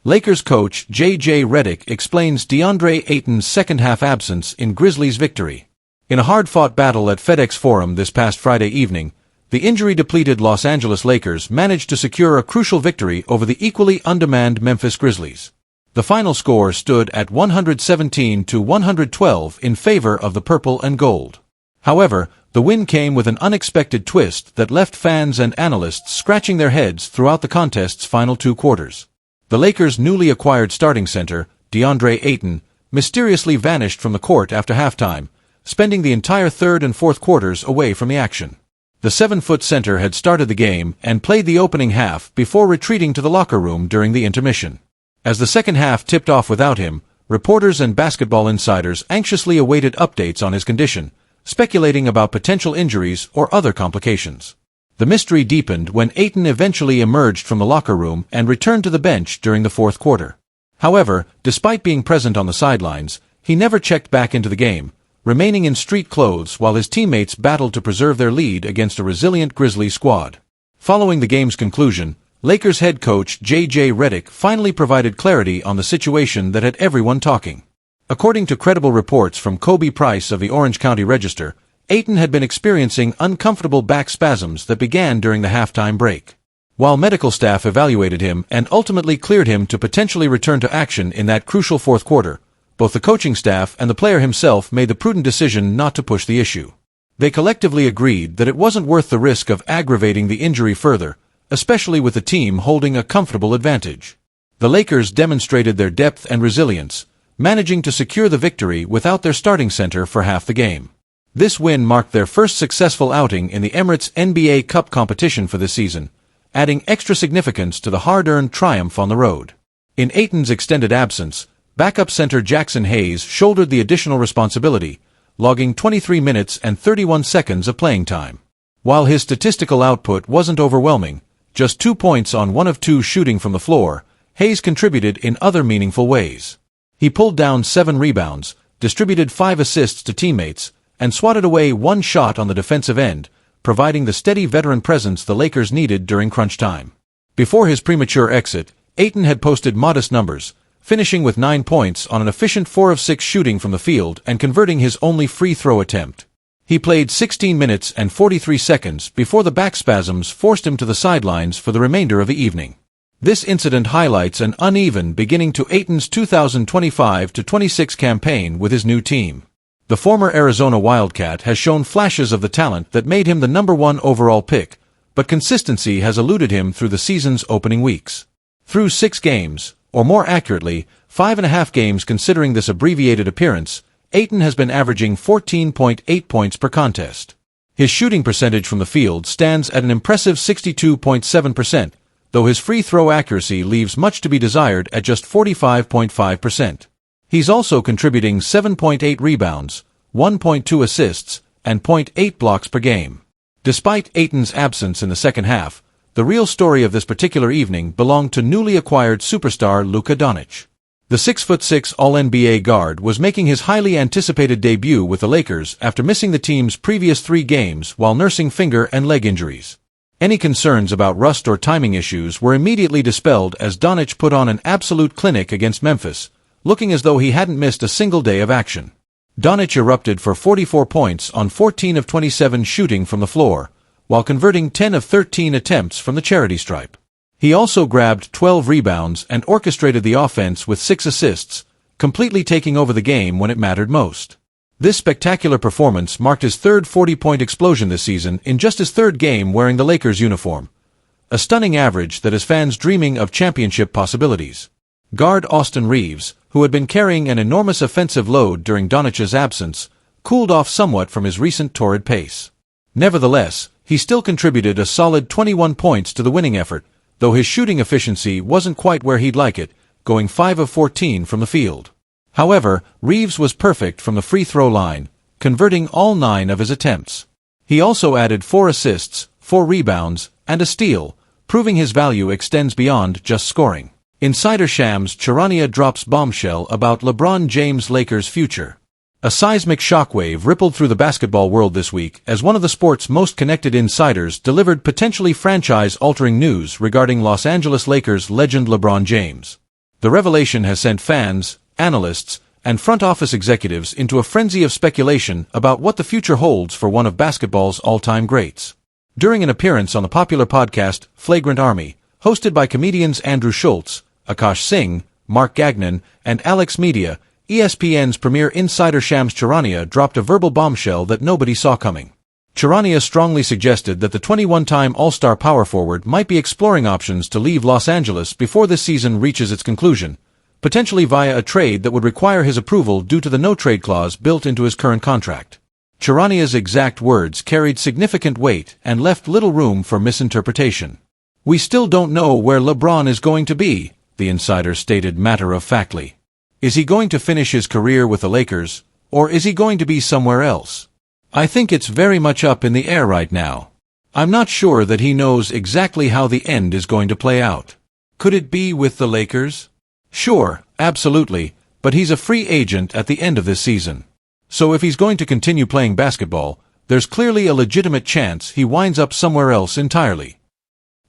Lakers coach J.J. Redick explains DeAndre Ayton's second-half absence in Grizzlies' victory. In a hard-fought battle at FedEx Forum this past Friday evening, the injury-depleted Los Angeles Lakers managed to secure a crucial victory over the equally undermanned Memphis Grizzlies. The final score stood at 117-112 in favor of the purple and gold. However, the win came with an unexpected twist that left fans and analysts scratching their heads throughout the contest's final two quarters. The Lakers' newly acquired starting center, DeAndre Ayton, mysteriously vanished from the court after halftime, spending the entire third and fourth quarters away from the action. The 7-foot center had started the game and played the opening half before retreating to the locker room during the intermission. As the second half tipped off without him, reporters and basketball insiders anxiously awaited updates on his condition, speculating about potential injuries or other complications. The mystery deepened when Aton eventually emerged from the locker room and returned to the bench during the fourth quarter. However, despite being present on the sidelines, he never checked back into the game, remaining in street clothes while his teammates battled to preserve their lead against a resilient Grizzlies squad. Following the game's conclusion, Lakers head coach J.J. Redick finally provided clarity on the situation that had everyone talking. According to credible reports from Kobe Price of the Orange County Register, Aton had been experiencing uncomfortable back spasms that began during the halftime break. While medical staff evaluated him and ultimately cleared him to potentially return to action in that crucial fourth quarter, both the coaching staff and the player himself made the prudent decision not to push the issue. They collectively agreed that it wasn't worth the risk of aggravating the injury further, especially with the team holding a comfortable advantage. The Lakers demonstrated their depth and resilience, managing to secure the victory without their starting center for half the game. This win marked their first successful outing in the Emirates NBA Cup competition for this season, adding extra significance to the hard-earned triumph on the road. In Ayton's extended absence, backup center Jackson Hayes shouldered the additional responsibility, logging 23 minutes and 31 seconds of playing time. While his statistical output wasn't overwhelming, just 2 points on 1 of 2 shooting from the floor, Hayes contributed in other meaningful ways. He pulled down 7 rebounds, distributed 5 assists to teammates, and swatted away 1 shot on the defensive end, providing the steady veteran presence the Lakers needed during crunch time. Before his premature exit, Aton had posted modest numbers, finishing with 9 points on an efficient 4 of 6 shooting from the field and converting his only free throw attempt. He played 16 minutes and 43 seconds before the back spasms forced him to the sidelines for the remainder of the evening. This incident highlights an uneven beginning to Aton's 2025-26 campaign with his new team. The former Arizona Wildcat has shown flashes of the talent that made him the #1 overall pick, but consistency has eluded him through the season's opening weeks. Through 6 games, or more accurately, 5.5 games considering this abbreviated appearance, Aton has been averaging 14.8 points per contest. His shooting percentage from the field stands at an impressive 62.7%, though his free throw accuracy leaves much to be desired at just 45.5%. He's also contributing 7.8 rebounds, 1.2 assists, and 0.8 blocks per game. Despite Aton's absence in the second half, the real story of this particular evening belonged to newly acquired superstar Luka Doncic. The 6'6" All-NBA guard was making his highly anticipated debut with the Lakers after missing the team's previous 3 games while nursing finger and leg injuries. Any concerns about rust or timing issues were immediately dispelled as Doncic put on an absolute clinic against Memphis, looking as though he hadn't missed a single day of action. Doncic erupted for 44 points on 14 of 27 shooting from the floor, while converting 10 of 13 attempts from the charity stripe. He also grabbed 12 rebounds and orchestrated the offense with 6 assists, completely taking over the game when it mattered most. This spectacular performance marked his third 40-point explosion this season in just his third game wearing the Lakers uniform. A stunning average that has fans dreaming of championship possibilities. Guard Austin Reeves, who had been carrying an enormous offensive load during Doncic's absence, cooled off somewhat from his recent torrid pace. Nevertheless, he still contributed a solid 21 points to the winning effort, though his shooting efficiency wasn't quite where he'd like it, going 5 of 14 from the field. However, Reeves was perfect from the free throw line, converting all 9 of his attempts. He also added 4 assists, 4 rebounds, and a steal, proving his value extends beyond just scoring. Insider Shams Charania drops bombshell about LeBron James' Lakers' future. A seismic shockwave rippled through the basketball world this week as one of the sport's most connected insiders delivered potentially franchise-altering news regarding Los Angeles Lakers legend LeBron James. The revelation has sent fans, analysts, and front office executives into a frenzy of speculation about what the future holds for one of basketball's all-time greats. During an appearance on the popular podcast Flagrant Army, hosted by comedians Andrew Schultz, Akash Singh, Mark Gagnon, and Alex Media, ESPN's premier insider Shams Charania dropped a verbal bombshell that nobody saw coming. Charania strongly suggested that the 21-time All-Star power forward might be exploring options to leave Los Angeles before this season reaches its conclusion, potentially via a trade that would require his approval due to the no-trade clause built into his current contract. Charania's exact words carried significant weight and left little room for misinterpretation. "We still don't know where LeBron is going to be," the insider stated matter-of-factly. "Is he going to finish his career with the Lakers, or is he going to be somewhere else? I think it's very much up in the air right now. I'm not sure that he knows exactly how the end is going to play out. Could it be with the Lakers? Sure, absolutely, but he's a free agent at the end of this season. So if he's going to continue playing basketball, there's clearly a legitimate chance he winds up somewhere else entirely."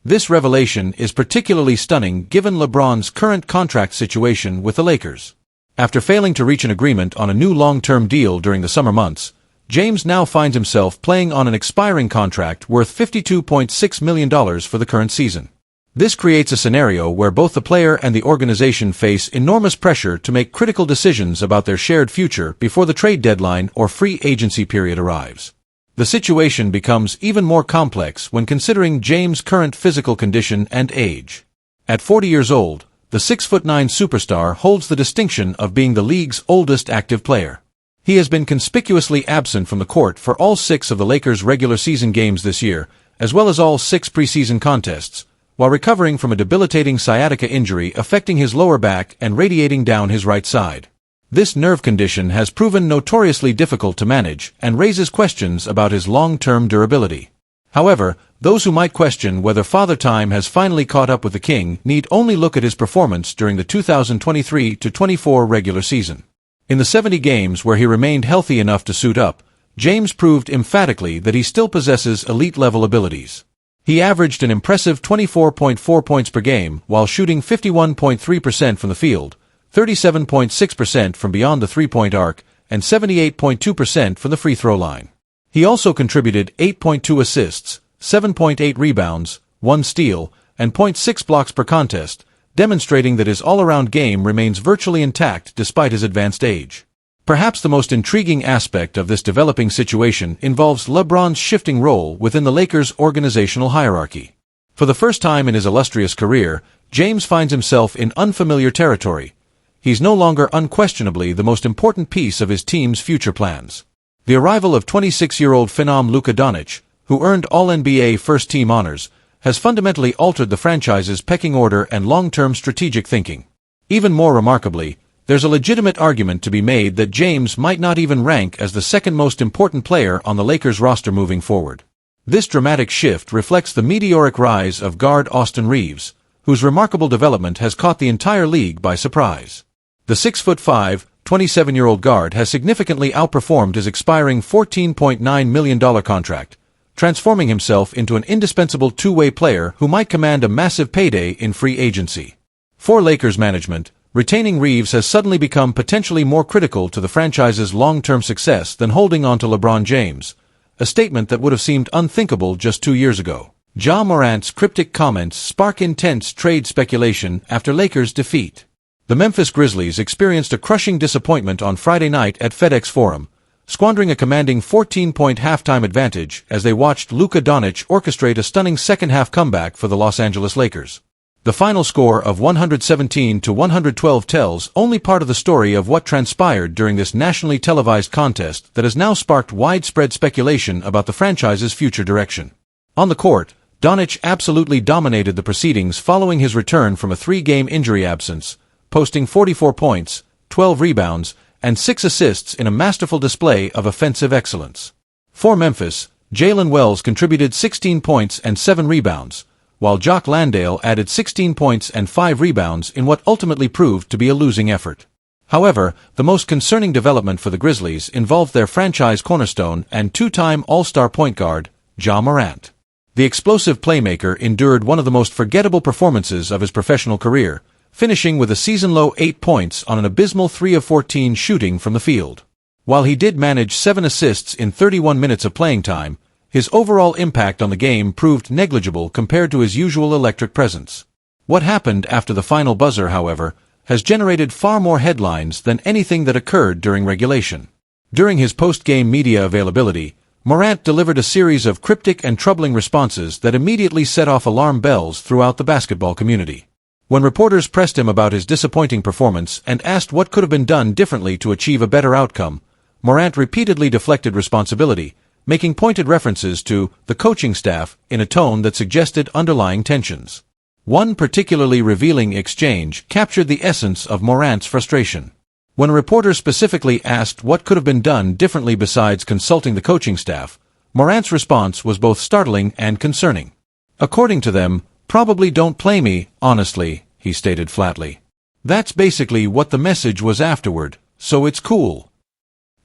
This revelation is particularly stunning given LeBron's current contract situation with the Lakers. After failing to reach an agreement on a new long-term deal during the summer months, James now finds himself playing on an expiring contract worth $52.6 million for the current season. This creates a scenario where both the player and the organization face enormous pressure to make critical decisions about their shared future before the trade deadline or free agency period arrives. The situation becomes even more complex when considering James' current physical condition and age. At 40 years old, the 6'9" superstar holds the distinction of being the league's oldest active player. He has been conspicuously absent from the court for all 6 of the Lakers' regular season games this year, as well as all 6 preseason contests, while recovering from a debilitating sciatica injury affecting his lower back and radiating down his right side. This nerve condition has proven notoriously difficult to manage and raises questions about his long-term durability. However, those who might question whether Father Time has finally caught up with the King need only look at his performance during the 2023-24 regular season. In the 70 games where he remained healthy enough to suit up, James proved emphatically that he still possesses elite-level abilities. He averaged an impressive 24.4 points per game while shooting 51.3% from the field, 37.6% from beyond the three-point arc, and 78.2% from the free throw line. He also contributed 8.2 assists, 7.8 rebounds, 1 steal, and 0.6 blocks per contest, demonstrating that his all-around game remains virtually intact despite his advanced age. Perhaps the most intriguing aspect of this developing situation involves LeBron's shifting role within the Lakers' organizational hierarchy. For the first time in his illustrious career, James finds himself in unfamiliar territory. He's no longer unquestionably the most important piece of his team's future plans. The arrival of 26-year-old phenom Luka Doncic, who earned All-NBA first-team honors, has fundamentally altered the franchise's pecking order and long-term strategic thinking. Even more remarkably, there's a legitimate argument to be made that James might not even rank as the second most important player on the Lakers roster moving forward. This dramatic shift reflects the meteoric rise of guard Austin Reaves, whose remarkable development has caught the entire league by surprise. The 6'5", 27-year-old guard has significantly outperformed his expiring $14.9 million contract, transforming himself into an indispensable two-way player who might command a massive payday in free agency. For Lakers management, retaining Reaves has suddenly become potentially more critical to the franchise's long-term success than holding on to LeBron James, a statement that would have seemed unthinkable just 2 years ago. Ja Morant's cryptic comments spark intense trade speculation after Lakers' defeat. The Memphis Grizzlies experienced a crushing disappointment on Friday night at FedEx Forum, squandering a commanding 14-point halftime advantage as they watched Luka Doncic orchestrate a stunning second-half comeback for the Los Angeles Lakers. The final score of 117-112 tells only part of the story of what transpired during this nationally televised contest that has now sparked widespread speculation about the franchise's future direction. On the court, Doncic absolutely dominated the proceedings following his return from a 3-game injury absence, posting 44 points, 12 rebounds, and 6 assists in a masterful display of offensive excellence. For Memphis, Jalen Wells contributed 16 points and 7 rebounds, while Jock Landale added 16 points and 5 rebounds in what ultimately proved to be a losing effort. However, the most concerning development for the Grizzlies involved their franchise cornerstone and 2-time All-Star point guard, Ja Morant. The explosive playmaker endured one of the most forgettable performances of his professional career, finishing with a season-low 8 points on an abysmal 3 of 14 shooting from the field. While he did manage 7 assists in 31 minutes of playing time, his overall impact on the game proved negligible compared to his usual electric presence. What happened after the final buzzer, however, has generated far more headlines than anything that occurred during regulation. During his post-game media availability, Morant delivered a series of cryptic and troubling responses that immediately set off alarm bells throughout the basketball community. When reporters pressed him about his disappointing performance and asked what could have been done differently to achieve a better outcome, Morant repeatedly deflected responsibility, making pointed references to the coaching staff in a tone that suggested underlying tensions. One particularly revealing exchange captured the essence of Morant's frustration. When a reporter specifically asked what could have been done differently besides consulting the coaching staff, Morant's response was both startling and concerning. According to them, "Probably don't play me, honestly," he stated flatly. That's basically what the message was afterward, so it's cool.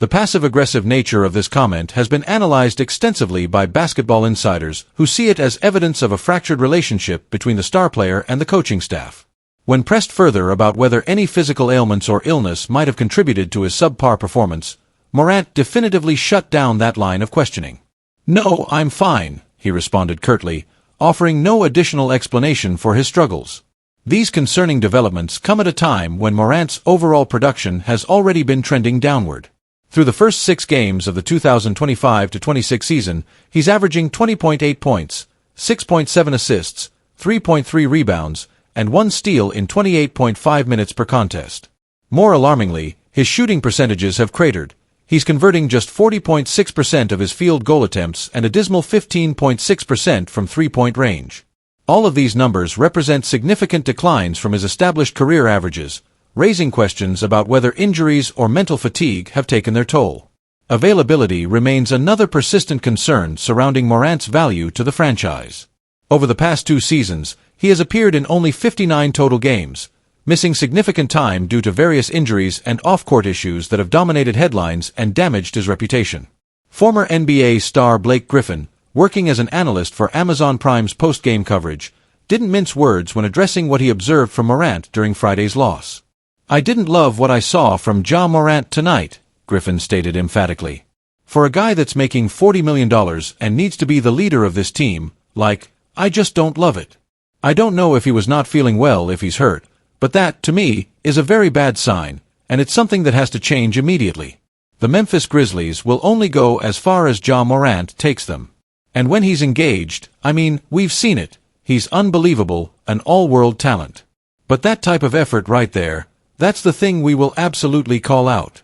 The passive-aggressive nature of this comment has been analyzed extensively by basketball insiders who see it as evidence of a fractured relationship between the star player and the coaching staff. When pressed further about whether any physical ailments or illness might have contributed to his subpar performance, Morant definitively shut down that line of questioning. "No, I'm fine," he responded curtly, offering no additional explanation for his struggles. These concerning developments come at a time when Morant's overall production has already been trending downward. Through the first 6 games of the 2025-26 season, he's averaging 20.8 points, 6.7 assists, 3.3 rebounds, and 1 steal in 28.5 minutes per contest. More alarmingly, his shooting percentages have cratered. He's converting just 40.6% of his field goal attempts and a dismal 15.6% from three-point range. All of these numbers represent significant declines from his established career averages, raising questions about whether injuries or mental fatigue have taken their toll. Availability remains another persistent concern surrounding Morant's value to the franchise. Over the past 2 seasons, he has appeared in only 59 total games, missing significant time due to various injuries and off-court issues that have dominated headlines and damaged his reputation. Former NBA star Blake Griffin, working as an analyst for Amazon Prime's post-game coverage, didn't mince words when addressing what he observed from Morant during Friday's loss. "I didn't love what I saw from Ja Morant tonight," Griffin stated emphatically. "For a guy that's making $40 million and needs to be the leader of this team, I just don't love it. I don't know if he was not feeling well if he's hurt, but that, to me, is a very bad sign, and it's something that has to change immediately. The Memphis Grizzlies will only go as far as Ja Morant takes them. And when he's engaged, we've seen it, he's unbelievable, an all-world talent. But that type of effort right there, that's the thing we will absolutely call out."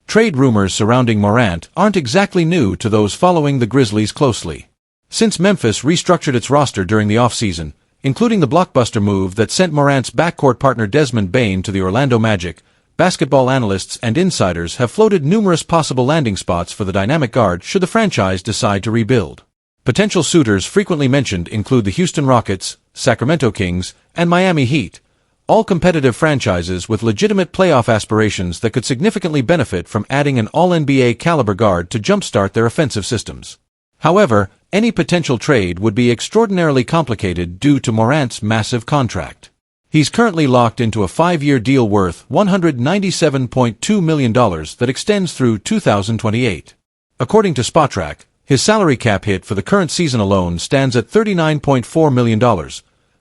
Trade rumors surrounding Morant aren't exactly new to those following the Grizzlies closely. Since Memphis restructured its roster during the offseason, including the blockbuster move that sent Morant's backcourt partner Desmond Bane to the Orlando Magic, basketball analysts and insiders have floated numerous possible landing spots for the dynamic guard should the franchise decide to rebuild. Potential suitors frequently mentioned include the Houston Rockets, Sacramento Kings, and Miami Heat, all competitive franchises with legitimate playoff aspirations that could significantly benefit from adding an All-NBA caliber guard to jumpstart their offensive systems. However, any potential trade would be extraordinarily complicated due to Morant's massive contract. He's currently locked into a 5-year deal worth $197.2 million that extends through 2028. According to Spotrac, his salary cap hit for the current season alone stands at $39.4 million,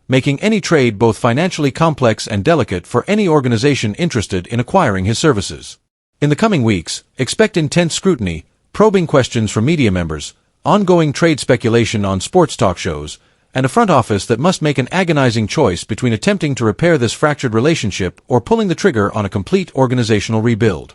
making any trade both financially complex and delicate for any organization interested in acquiring his services. In the coming weeks, expect intense scrutiny, probing questions from media members, ongoing trade speculation on sports talk shows, and a front office that must make an agonizing choice between attempting to repair this fractured relationship or pulling the trigger on a complete organizational rebuild.